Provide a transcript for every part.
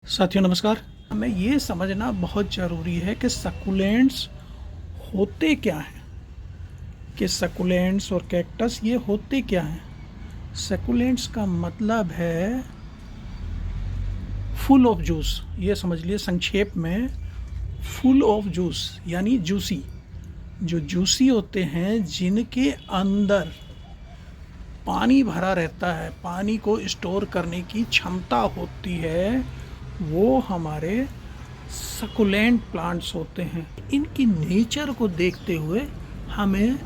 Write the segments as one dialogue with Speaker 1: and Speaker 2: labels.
Speaker 1: साथियों नमस्कार। हमें ये समझना बहुत ज़रूरी है कि सकुलेंट्स होते क्या हैं, कि सकुलेंट्स और कैक्टस ये होते क्या हैं। सकुलेंट्स का मतलब है फुल ऑफ जूस, ये समझ लिए संक्षेप में। फुल ऑफ जूस यानी जूसी, जो जूसी होते हैं जिनके अंदर पानी भरा रहता है, पानी को स्टोर करने की क्षमता होती है, वो हमारे सकुलेंट प्लांट्स होते हैं। इनकी नेचर को देखते हुए हमें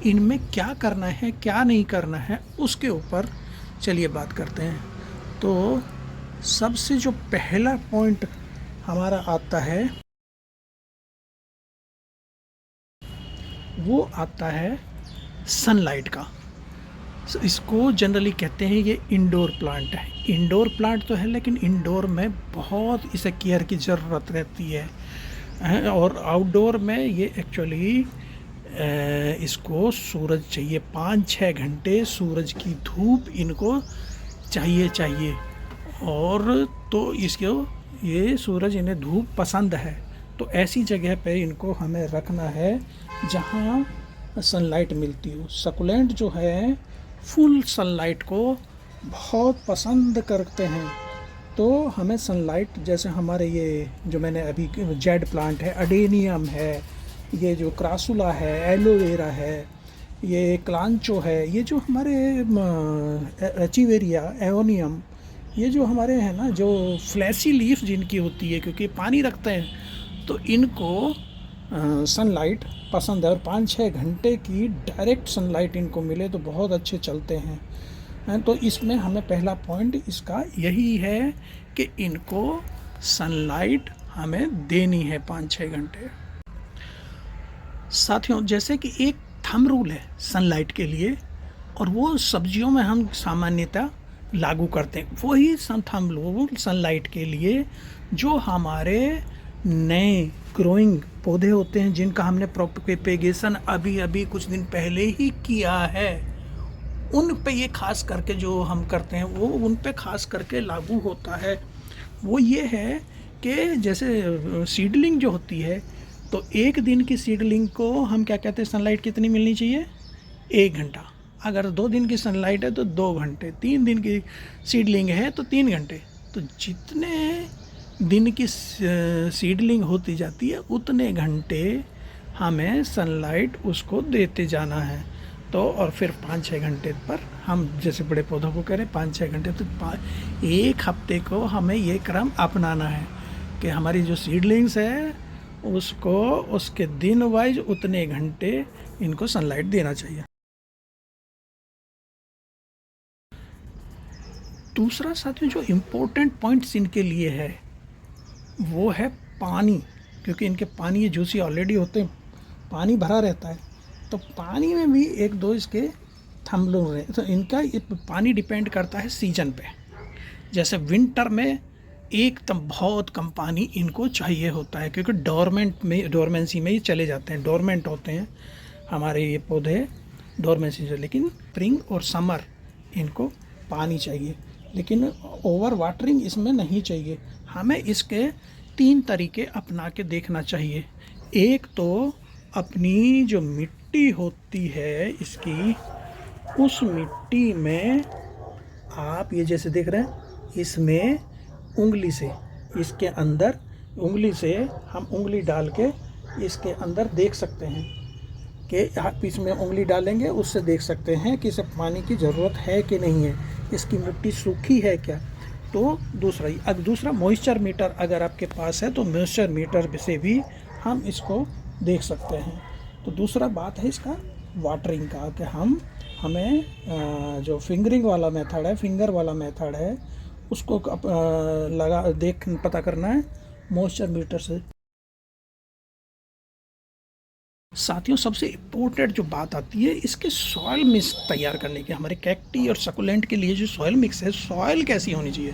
Speaker 1: इनमें क्या करना है क्या नहीं करना है उसके ऊपर चलिए बात करते हैं। तो सबसे जो पहला पॉइंट हमारा आता है वो आता है सनलाइट का। इसको जनरली कहते हैं ये इंडोर प्लांट है। इंडोर प्लांट तो है लेकिन इंडोर में बहुत इसे केयर की ज़रूरत रहती है। और आउटडोर में ये एक्चुअली इसको सूरज चाहिए, 5-6 घंटे सूरज की धूप इनको चाहिए। और तो इसको ये सूरज इन्हें धूप पसंद है, तो ऐसी जगह पे इनको हमें रखना है जहाँ सनलाइट मिलती हो। सकुलेंट जो है फुल सनलाइट को बहुत पसंद करते हैं, तो हमें सनलाइट, जैसे हमारे ये जो मैंने अभी जेड प्लांट है, अडेनियम है, ये जो क्रासुला है, एलोवेरा है, ये क्लांचो है, ये जो हमारे एचिवेरिया, एओनियम, ये जो हमारे हैं ना, जो फ्लैशी लीफ जिनकी होती है क्योंकि पानी रखते हैं, तो इनको सनलाइट पसंद है। और 5-6 घंटे की डायरेक्ट सनलाइट इनको मिले तो बहुत अच्छे चलते हैं। तो इसमें हमें पहला पॉइंट इसका यही है कि इनको सनलाइट हमें देनी है 5-6 घंटे। साथियों, जैसे कि एक थंब रूल है सनलाइट के लिए, और वो सब्जियों में हम सामान्यतः लागू करते हैं, वही थंब रूल सनलाइट के लिए जो हमारे नए ग्रोइंग पौधे होते हैं जिनका हमने प्रोपेगेशन अभी अभी कुछ दिन पहले ही किया है, उन पे ये खास करके जो हम करते हैं वो उन पे खास करके लागू होता है। वो ये है कि जैसे सीडलिंग जो होती है, तो 1 दिन की सीडलिंग को हम क्या कहते हैं, सनलाइट कितनी मिलनी चाहिए, 1 घंटा। अगर 2 दिन की सनलाइट है तो 2 घंटे, 3 दिन की सीडलिंग है तो 3 घंटे। तो जितने दिन की सीडलिंग होती जाती है उतने घंटे हमें सनलाइट उसको देते जाना है। तो और फिर 5-6 घंटे पर हम जैसे बड़े पौधों को कह रहे हैं 5-6 घंटे, तो 1 हफ्ते को हमें ये क्रम अपनाना है कि हमारी जो सीडलिंग्स है उसको उसके दिन वाइज उतने घंटे इनको सनलाइट देना चाहिए। दूसरा साथियों जो इम्पोर्टेंट पॉइंट्स इनके लिए है वो है पानी, क्योंकि इनके पानी ये जूसी ऑलरेडी होते हैं, पानी भरा रहता है, तो पानी में भी 1-2 इसके थम्बलों रहे। तो इनका ये पानी डिपेंड करता है सीजन पे। जैसे विंटर में एकदम बहुत कम पानी इनको चाहिए होता है क्योंकि डोरमेंसी में ही चले जाते हैं, डोरमेंट होते हैं हमारे ये पौधे, डोरमेंसी से। लेकिन स्प्रिंग और समर इनको पानी चाहिए, लेकिन ओवर वाटरिंग इसमें नहीं चाहिए। हमें इसके 3 तरीके अपना के देखना चाहिए। एक तो अपनी जो मिट्टी होती है इसकी, उस मिट्टी में आप ये जैसे देख रहे हैं, इसमें उंगली से इसके अंदर, उंगली से हम उंगली डाल के इसके अंदर देख सकते हैं कि आप इसमें उंगली डालेंगे उससे देख सकते हैं कि इसे पानी की ज़रूरत है कि नहीं है, इसकी मिट्टी सूखी है क्या। तो दूसरा मॉइस्चर मीटर अगर आपके पास है तो मॉइस्चर मीटर से भी हम इसको देख सकते हैं। तो दूसरा बात है इसका वाटरिंग का, कि हमें जो फिंगर वाला मेथड है उसको पता करना है मॉइस्चर मीटर से। साथियों, सबसे इम्पोर्टेंट जो बात आती है इसके सॉयल मिक्स तैयार करने की। हमारे कैक्टी और सकुलेंट के लिए जो सॉयल मिक्स है, सॉयल कैसी होनी चाहिए,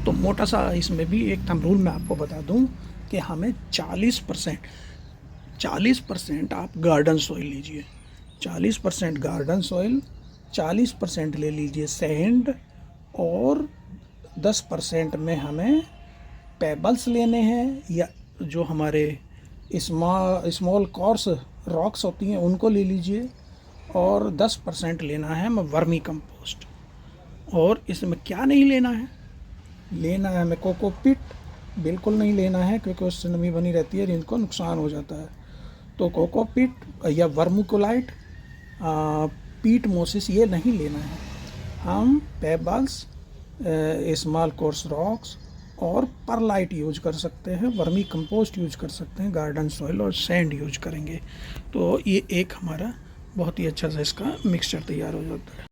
Speaker 1: तो मोटा सा इसमें भी एक थंब रूल मैं आपको बता दूं कि हमें 40% आप गार्डन सॉइल लीजिए, 40% गार्डन सॉइल, 40% ले लीजिए सैंड, और 10% में हमें पेबल्स लेने हैं या जो हमारे स्मॉल कॉर्स रॉक्स होती हैं उनको ले लीजिए, और 10% लेना है हमें वर्मी कंपोस्ट। और इसमें क्या नहीं लेना है, लेना है हमें कोकोपीट बिल्कुल नहीं लेना है, क्योंकि उससे नमी बनी रहती है और इनको नुकसान हो जाता है। तो कोकोपीट या वर्मिकुलाइट, पीट मोसिस ये नहीं लेना है। हम पेबल्स, स्मॉल कोर्स रॉक्स और परलाइट यूज कर सकते हैं, वर्मी कंपोस्ट यूज कर सकते हैं, गार्डन सॉइल और सैंड यूज करेंगे। तो ये एक हमारा बहुत ही अच्छा सा इसका मिक्सचर तैयार हो जाता है।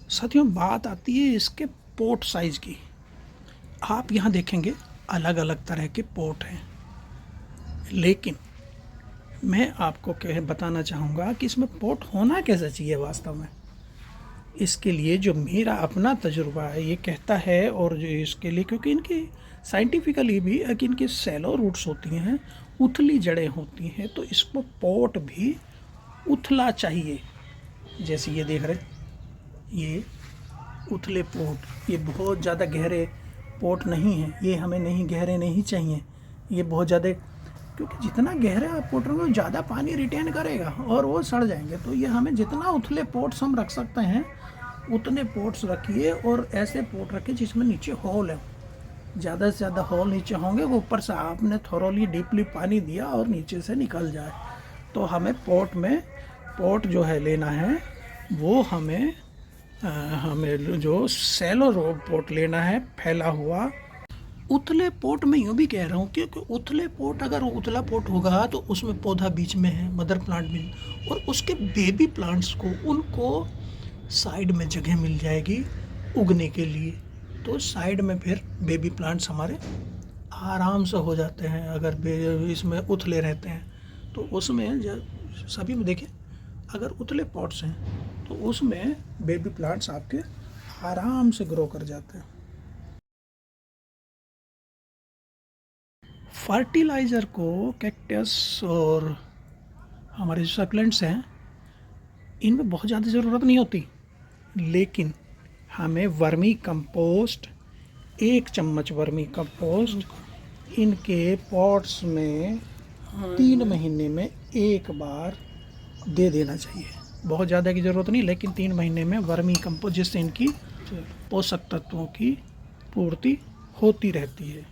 Speaker 1: साथियों, बात आती है इसके पोट साइज़ की। आप यहाँ देखेंगे अलग अलग तरह के पोट हैं, लेकिन मैं आपको बताना चाहूँगा कि इसमें पोट होना कैसा चाहिए वास्तव में। इसके लिए जो मेरा अपना तजुर्बा है ये कहता है, और जो इसके लिए क्योंकि इनकी साइंटिफिकली भी कि इनकी सैलो रूट्स होती हैं, उथली जड़ें होती हैं, तो इसको पोट भी उथला चाहिए। जैसे ये देख रहे, ये उथले पोट, ये बहुत ज़्यादा गहरे पोट नहीं हैं, ये हमें नहीं गहरे नहीं चाहिए, ये बहुत ज़्यादा, क्योंकि जितना गहरे आप पोट रहोगे वो ज़्यादा पानी रिटेन करेगा और वो सड़ जाएंगे। तो ये हमें जितना उथले पोट्स हम रख सकते हैं उतने पोट्स रखिए, और ऐसे पोट रखिए जिसमें नीचे होल है। ज़्यादा से ज़्यादा होल नीचे होंगे, वो ऊपर से आपने थोरोली डीपली पानी दिया और नीचे से निकल जाए। तो हमें पोट जो है लेना है वो हमें जो सैलो पोट लेना है, फैला हुआ। उथले पोट में यूँ भी कह रहा हूँ क्योंकि उथले पोट, अगर उथला पोट होगा तो उसमें पौधा बीच में है, मदर प्लांट भी, और उसके बेबी प्लांट्स को उनको साइड में जगह मिल जाएगी उगने के लिए। तो साइड में फिर बेबी प्लांट्स हमारे आराम से हो जाते हैं अगर इसमें उथले रहते हैं। तो उसमें सभी में देखें, अगर उथले पॉट्स हैं तो उसमें बेबी प्लांट्स आपके आराम से ग्रो कर जाते हैं। फर्टिलाइज़र को कैक्टस और हमारे जो सक्लेंट्स हैं इनमें बहुत ज़्यादा ज़रूरत नहीं होती, लेकिन हमें वर्मी कंपोस्ट, 1 चम्मच वर्मी कंपोस्ट इनके पॉट्स में 3 महीने में एक बार दे देना चाहिए। बहुत ज़्यादा की ज़रूरत नहीं, लेकिन 3 महीने में वर्मी कंपोस्ट, जिससे इनकी पोषक तत्वों की पूर्ति होती रहती है।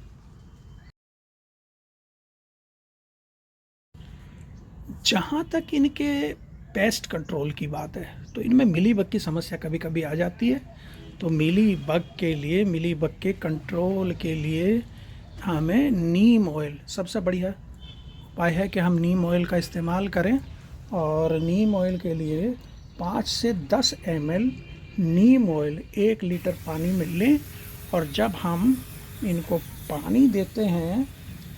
Speaker 1: जहाँ तक इनके पेस्ट कंट्रोल की बात है, तो इनमें मिलीबग की समस्या कभी कभी आ जाती है। तो मिलीबग के कंट्रोल के लिए हमें नीम ऑयल सबसे बढ़िया उपाय है कि हम नीम ऑयल का इस्तेमाल करें। और नीम ऑयल के लिए 5 से 10 ml नीम ऑयल 1 लीटर पानी में लें, और जब हम इनको पानी देते हैं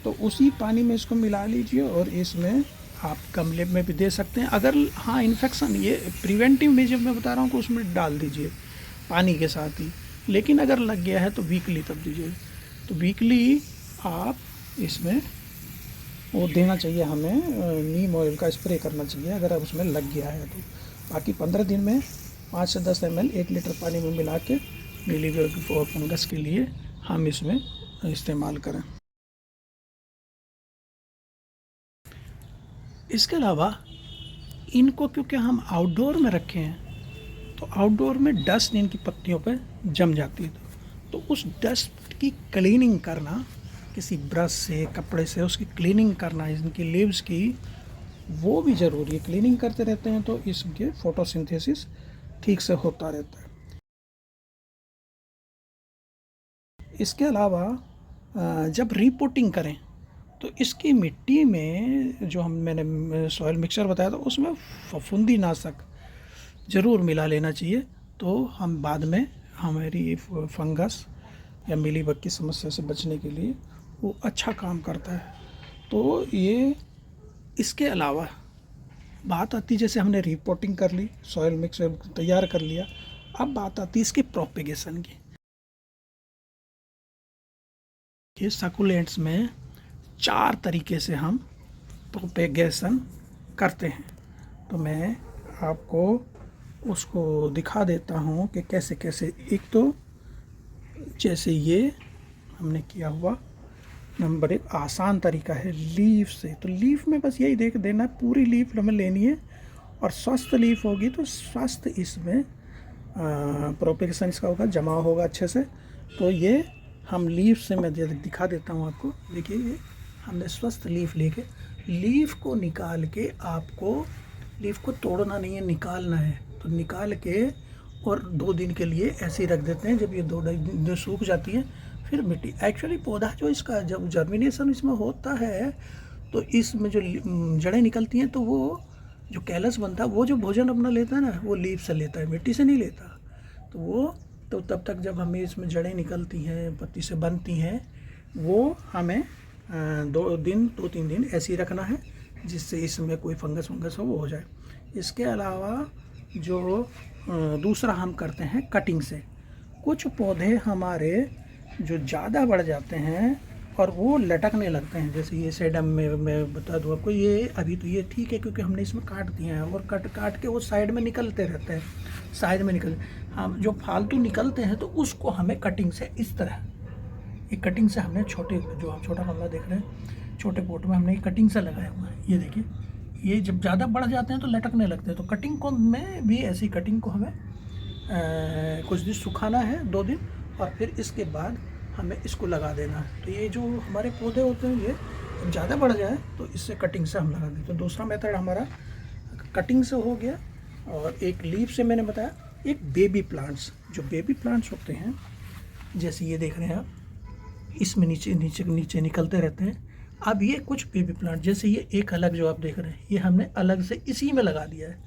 Speaker 1: तो उसी पानी में इसको मिला लीजिए, और इसमें आप गमले में भी दे सकते हैं। अगर हाँ इन्फेक्शन, ये प्रिवेंटिव मेजर मैं बता रहा हूँ, कि उसमें डाल दीजिए पानी के साथ ही। लेकिन अगर लग गया है तो वीकली तब दीजिए। तो वीकली आप इसमें वो देना चाहिए, हमें नीम ऑयल का स्प्रे करना चाहिए अगर अब उसमें लग गया है तो। बाकी 15 दिन में 5 से 10 ml 1 लीटर पानी में मिला के मिलीबग और फंगस के लिए हम इसमें इस्तेमाल करें। इसके अलावा इनको क्योंकि हम आउटडोर में रखे हैं, तो आउटडोर में डस्ट इनकी पत्तियों पर जम जाती है। तो उस डस्ट की क्लीनिंग करना, किसी ब्रश से, कपड़े से उसकी क्लीनिंग करना, इनकी लीव्स की, वो भी ज़रूरी है। क्लीनिंग करते रहते हैं तो इसके फोटोसिंथेसिस ठीक से होता रहता है। इसके अलावा जब रिपोर्टिंग करें तो इसकी मिट्टी में जो मैंने सॉइल मिक्सचर बताया था उसमें फफूंदी नाशक ज़रूर मिला लेना चाहिए। तो हम बाद में हमारी फंगस या मिलीबग की समस्या से बचने के लिए वो अच्छा काम करता है। तो ये, इसके अलावा बात आती, जैसे हमने रिपोर्टिंग कर ली, सॉइल मिक्सचर तैयार कर लिया, अब बात आती है इसकी प्रोपेगेशन की। ये सकुलेंट्स में 4 तरीके से हम प्रोपेगेशन करते हैं। तो मैं आपको उसको दिखा देता हूँ कि कैसे कैसे। एक तो जैसे ये हमने किया हुआ, नंबर 1 आसान तरीका है लीफ से। तो लीफ में बस यही देख देना, पूरी लीफ हमें लेनी है और स्वस्थ लीफ होगी तो स्वस्थ इसमें प्रोपेगेशन इसका होगा, जमा होगा अच्छे से। तो ये हम लीफ से मैं दिखा देता हूँ आपको। देखिए ये हमने स्वस्थ लीफ लेके, लीफ को निकाल के आपको, लीफ को तोड़ना नहीं है, निकालना है। तो निकाल के और 2 दिन के लिए ऐसे ही रख देते हैं। जब ये 2 दिन सूख जाती है फिर मिट्टी, एक्चुअली पौधा जो इसका जब जर्मिनेशन इसमें होता है तो इसमें जो जड़ें निकलती हैं तो वो जो कैलस बनता है, वो जो भोजन अपना लेता है ना, वो लीफ से लेता है, मिट्टी से नहीं लेता। तो वो तो तब तक जब हमें इसमें जड़ें निकलती हैं, पत्ती से बनती हैं, वो हमें 2-3 दिन ऐसे ही रखना है, जिससे इसमें कोई फंगस वंगस हो वो हो जाए। इसके अलावा जो दूसरा हम करते हैं कटिंग से। कुछ पौधे हमारे जो ज़्यादा बढ़ जाते हैं और वो लटकने लगते हैं, जैसे ये सेडम में मैं बता दूँ आपको, ये अभी तो ये ठीक है क्योंकि हमने इसमें काट दिया है, और काट के वो साइड में निकलते रहते हैं, साइड में निकल, हम जो फालतू निकलते हैं तो उसको हमें कटिंग से, इस तरह ये कटिंग से हमने छोटे, जो आप छोटा गमला देख रहे हैं, छोटे पोट में हमने कटिंग से लगाया हुआ है। ये देखिए, ये जब ज़्यादा बढ़ जाते हैं तो लटकने लगते हैं। तो कटिंग को में भी ऐसी कटिंग को हमें कुछ दिन सुखाना है, 2 दिन, और फिर इसके बाद हमें इसको लगा देना है। तो ये जो हमारे पौधे होते हैं ये जब ज़्यादा बढ़ जाए तो इससे कटिंग से हम लगा देते हैं। तो दूसरा मेथड हमारा कटिंग से हो गया, और एक लीफ से मैंने बताया। एक बेबी प्लांट्स, जो बेबी प्लांट्स होते हैं, जैसे ये देख रहे हैं आप, इसमें नीचे नीचे नीचे निकलते रहते हैं। अब ये कुछ बेबी प्लांट, जैसे ये एक अलग जो आप देख रहे हैं, ये हमने अलग से इसी में लगा दिया है,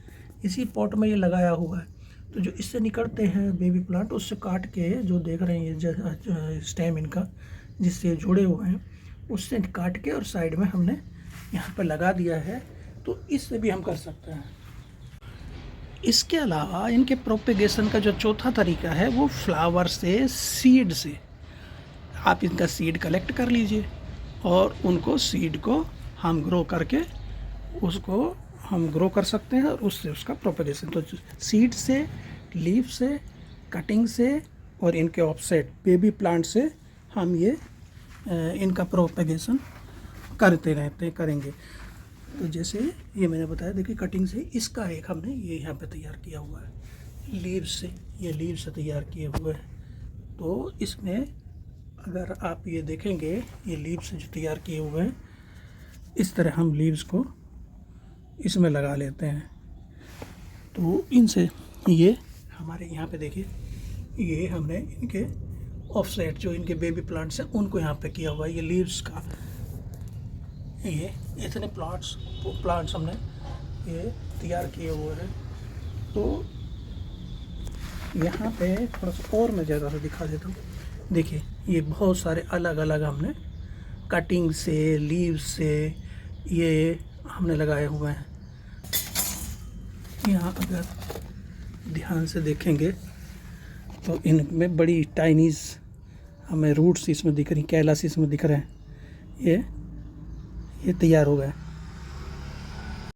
Speaker 1: इसी पॉट में ये लगाया हुआ है। तो जो इससे निकलते हैं बेबी प्लांट, उससे काट के जो देख रहे हैं ये स्टेम इनका जिससे जुड़े हुए हैं, उससे काट के और साइड में हमने यहाँ पर लगा दिया है। तो इससे भी हम कर सकते हैं। इसके अलावा इनके प्रोपेगेशन का जो चौथा तरीका है वो फ्लावर से, सीड से। आप इनका सीड कलेक्ट कर लीजिए और उनको सीड को हम ग्रो करके उसको हम ग्रो कर सकते हैं, और उससे उसका प्रोपेगेशन। तो सीड से, लीफ से, कटिंग से और इनके ऑफसेट बेबी प्लांट से हम ये इनका प्रोपेगेशन करते रहते करेंगे। तो जैसे ये मैंने बताया, देखिए कटिंग से इसका एक हमने ये यहाँ पे तैयार किया हुआ है, लीव से, ये लीव से तैयार किए हुए हैं। तो इसमें अगर आप ये देखेंगे, ये लीव से जो तैयार किए हुए हैं, इस तरह हम लीव्स को इसमें लगा लेते हैं। तो इनसे ये हमारे यहाँ पे देखिए, ये हमने इनके ऑफसेट जो इनके बेबी प्लांट्स हैं उनको यहाँ पे किया हुआ है। ये लीव्स का ये इतने प्लांट्स हमने ये तैयार किए हुए हैं। तो यहाँ पे थोड़ा सा और मैं ज़्यादा से दिखा देता हूँ। देखिए ये बहुत सारे अलग अलग हमने कटिंग से, लीव से ये हमने लगाए हुए हैं। यहाँ अगर ध्यान से देखेंगे तो इनमें बड़ी टाइनीज हमें रूट्स इसमें दिख रही, कैलस इसमें दिख रहे हैं। ये तैयार हो गए।